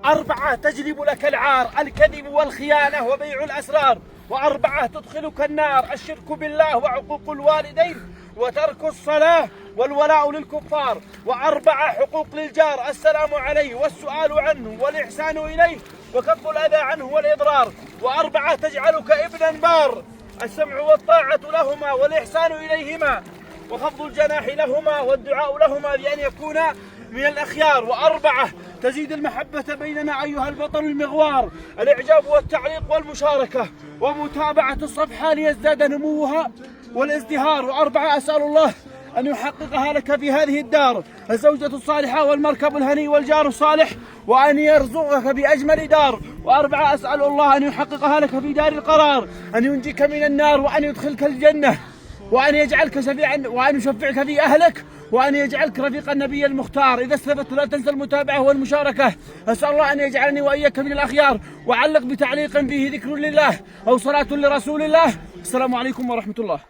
4 تجلب لك العار، الكذب والخيانة وبيع الأسرار. و4 تدخلك النار، الشرك بالله وعقوق الوالدين وترك الصلاة والولاء للكفار. و4 حقوق للجار، السلام عليه والسؤال عنه والإحسان إليه وكف الأذى عنه والإضرار. و4 تجعلك ابنا بار، السمع والطاعة لهما والإحسان إليهما وخفض الجناح لهما والدعاء لهما بأن يكونا من الأخيار. و4 تزيد المحبة بيننا أيها البطل المغوار، الإعجاب والتعليق والمشاركة ومتابعة الصفحة ليزداد نموها والازدهار. و4 أسأل الله أن يحققها لك في هذه الدار، الزوجة الصالحة والمركب الهني والجار الصالح، وأن يرزقك بأجمل دار. و4 أسأل الله أن يحققها لك في دار القرار، أن ينجيك من النار وأن يدخلك الجنة وأن يجعلك شفيعا وأن يشفعك في أهلك وأن يجعلك رفيق النبي المختار. إذا استفدت لا تنسى المتابعة والمشاركة. أسأل الله أن يجعلني وإياك من الأخيار. وعلق بتعليق فيه ذكر لله أو صلاة لرسول الله. السلام عليكم ورحمة الله.